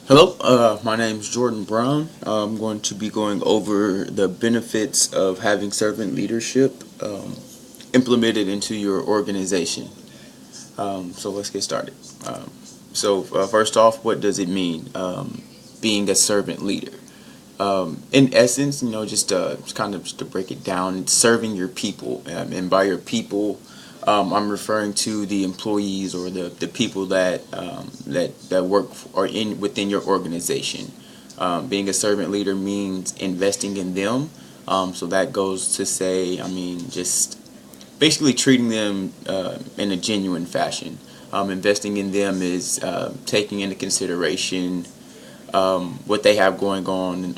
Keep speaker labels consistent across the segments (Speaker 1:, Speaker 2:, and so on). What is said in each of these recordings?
Speaker 1: Hello, my name is Jordan Brown. I'm going to be going over the benefits of having servant leadership implemented into your organization. So let's get started. First off, what does it mean being a servant leader? In essence, just kind of just to break it down, it's serving your people, and by your people, I'm referring to the employees or the people that work or in within your organization. Being a servant leader means investing in them. So that goes to say, just basically treating them in a genuine fashion. Investing in them is taking into consideration what they have going on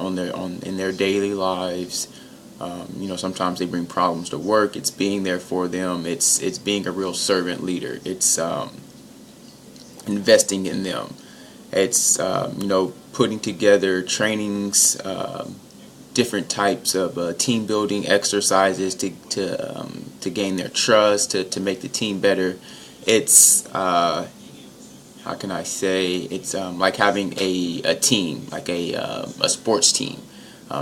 Speaker 1: in their daily lives. Sometimes they bring problems to work. It's being there for them. It's being a real servant leader. It's investing in them. It's putting together trainings, different types of team building exercises to gain their trust, to make the team better. It's how can I say? It's like having a team, like a sports team.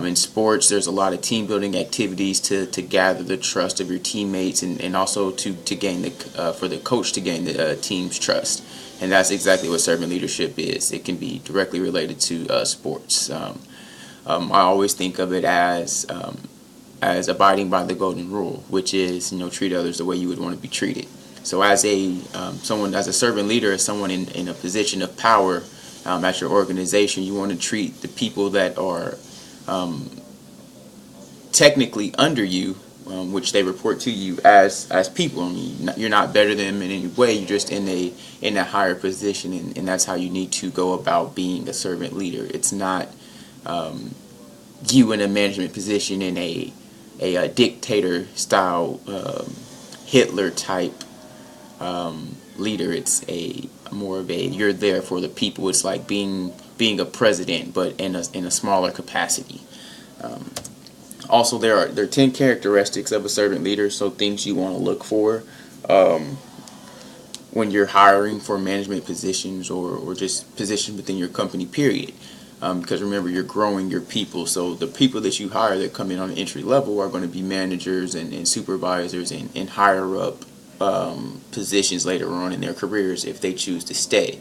Speaker 1: In sports, there's a lot of team building activities to gather the trust of your teammates, and also to gain for the coach to gain the team's trust. And that's exactly what servant leadership is. It can be directly related to sports. I always think of it as abiding by the golden rule, which is treat others the way you would want to be treated. So as a servant leader, as someone in a position of power at your organization, you want to treat the people that are technically under you, which they report to you as people. You're not better than them in any way. You're just in a higher position, and that's how you need to go about being a servant leader. It's not you in a management position in a dictator style Hitler type leader. It's a more of a you're there for the people. It's like being a president, but in a smaller capacity. Also, there are 10 characteristics of a servant leader. So things you want to look for when you're hiring for management positions or just positions within your company. Period. Because remember, you're growing your people. So the people that you hire that come in on the entry level are going to be managers and supervisors and higher up positions later on in their careers if they choose to stay.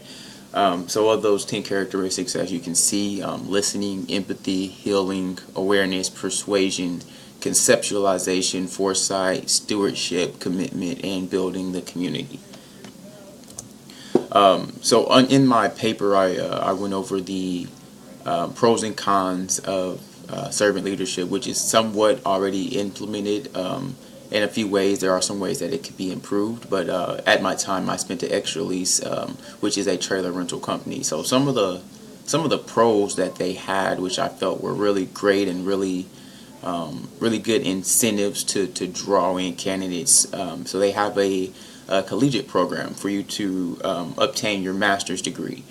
Speaker 1: So of those 10 characteristics, as you can see, listening, empathy, healing, awareness, persuasion, conceptualization, foresight, stewardship, commitment, and building the community. In my paper, I went over the pros and cons of servant leadership, which is somewhat already implemented in a few ways. There are some ways that it could be improved, but at my time, I spent at Extra Lease, which is a trailer rental company. So some of the pros that they had, which I felt were really great and really good incentives to draw in candidates. So they have a collegiate program for you to obtain your master's degree.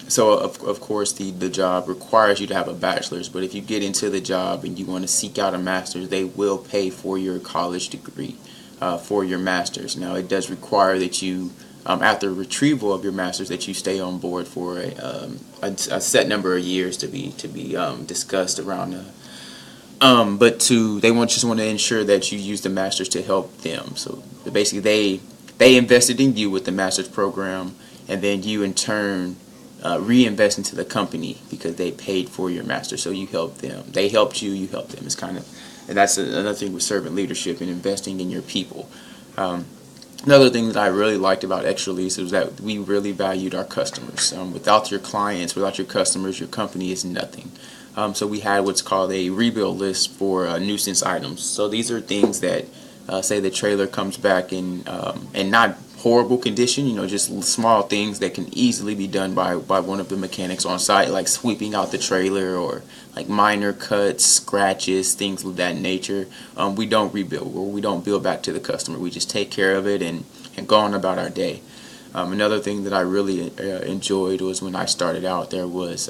Speaker 1: So of course the job requires you to have a bachelor's, but if you get into the job and you want to seek out a master's, they will pay for your college degree for your master's. Now it does require that you, after retrieval of your master's, that you stay on board for a set number of years to be discussed around. They just want to ensure that you use the master's to help them. So basically they invested in you with the master's program, and then you in turn reinvest into the company because they paid for your master. So you help them. They helped you. You helped them. It's kind of, and that's another thing with servant leadership and investing in your people. Another thing that I really liked about Extra Lease was that we really valued our customers. Without your clients, without your customers, your company is nothing. So we had what's called a rebuild list for nuisance items. So these are things that say the trailer comes back in not horrible condition, just small things that can easily be done by one of the mechanics on site, like sweeping out the trailer or like minor cuts, scratches, things of that nature. We don't rebuild, or we don't build back to the customer. We just take care of it and go on about our day. Another thing that I really enjoyed was when I started out, there was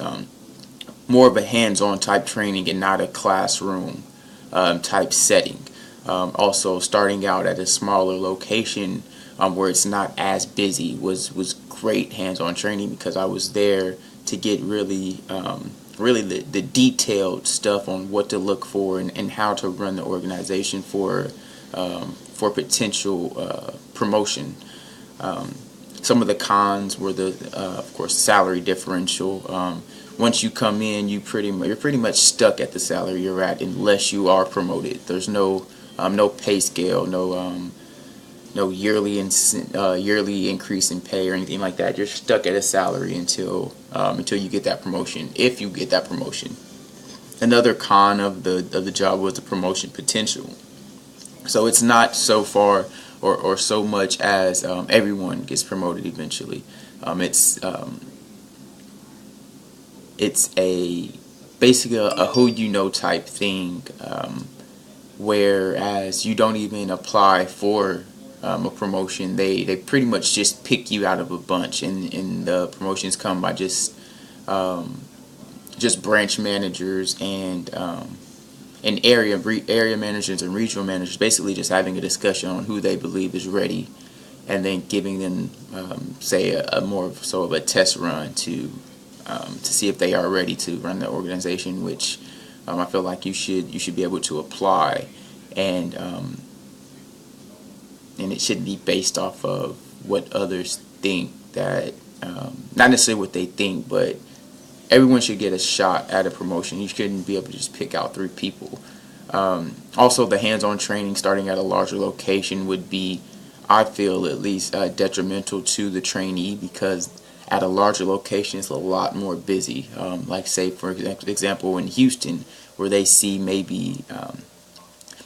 Speaker 1: more of a hands-on type training and not a classroom type setting. Also, starting out at a smaller location where it's not as busy was great hands-on training, because I was there to get really the detailed stuff on what to look for and how to run the organization for potential promotion. Some of the cons were of course, salary differential. Once you come in, you're pretty much stuck at the salary you're at unless you are promoted. There's no pay scale, no yearly increase in pay or anything like that. You're stuck at a salary until you get that promotion, if you get that promotion. Another con of the job was the promotion potential. So it's not so far or so much as everyone gets promoted eventually. It's basically a who you know type thing, whereas you don't even apply for a promotion. They pretty much just pick you out of a bunch, and the promotions come by just branch managers and area managers and regional managers basically just having a discussion on who they believe is ready, and then giving them say a more of a test run to see if they are ready to run the organization, which I feel like you should be able to apply, and it shouldn't be based off of what others think, that not necessarily what they think, but everyone should get a shot at a promotion. You shouldn't be able to just pick out 3 people. Also, the hands-on training starting at a larger location would be, I feel at least, detrimental to the trainee, because at a larger location it's a lot more busy. Like, say for example in Houston, where they see maybe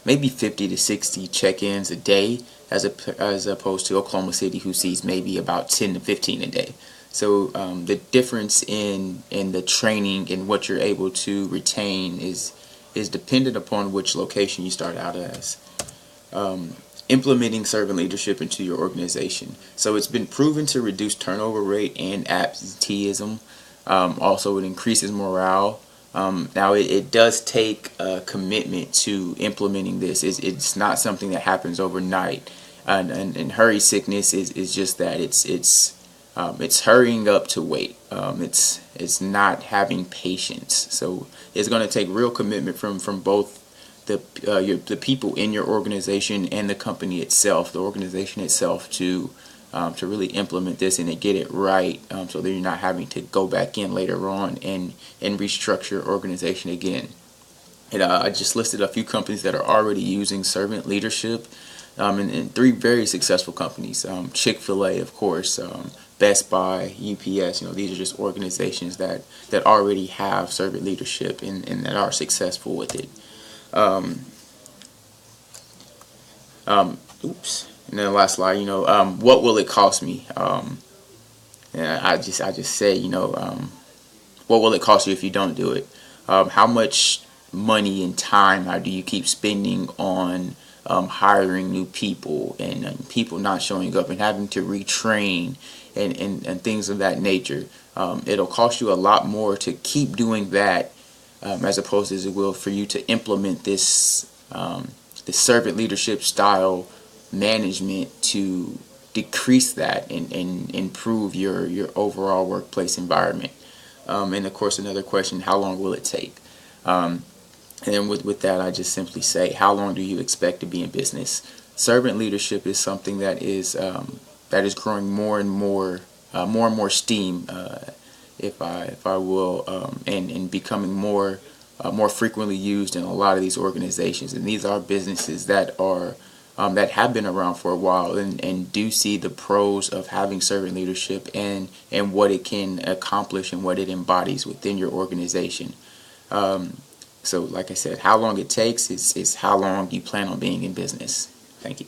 Speaker 1: 50 to 60 check-ins a day, as opposed to Oklahoma City, who sees maybe about 10 to 15 a day. So the difference in the training and what you're able to retain is dependent upon which location you start out as. Implementing servant leadership into your organization. So it's been proven to reduce turnover rate and absenteeism. Also, it increases morale. Now, it does take a commitment to implementing this. It's not something that happens overnight. And hurry sickness is just that. It's hurrying up to wait. It's not having patience. So it's going to take real commitment from both the people in your organization and the company itself, the organization itself, to really implement this and to get it right, so that you're not having to go back in later on and restructure your organization again. And I just listed a few companies that are already using servant leadership, and 3 very successful companies. Chick-fil-A, of course, Best Buy, UPS. These are just organizations that already have servant leadership and that are successful with it. Oops. And then the last slide, what will it cost me? And I just say, what will it cost you if you don't do it? How much money and time do you keep spending on hiring new people and people not showing up and having to retrain and things of that nature? It'll cost you a lot more to keep doing that, as opposed as it will for you to implement this servant leadership style management to decrease that and improve your overall workplace environment. And of course, another question: how long will it take? And with that, I just simply say, how long do you expect to be in business? Servant leadership is something that is growing more and more steam, if I will, and becoming more frequently used in a lot of these organizations. And these are businesses that have been around for a while and do see the pros of having servant leadership and what it can accomplish and what it embodies within your organization. So like I said, how long it takes is how long you plan on being in business. Thank you.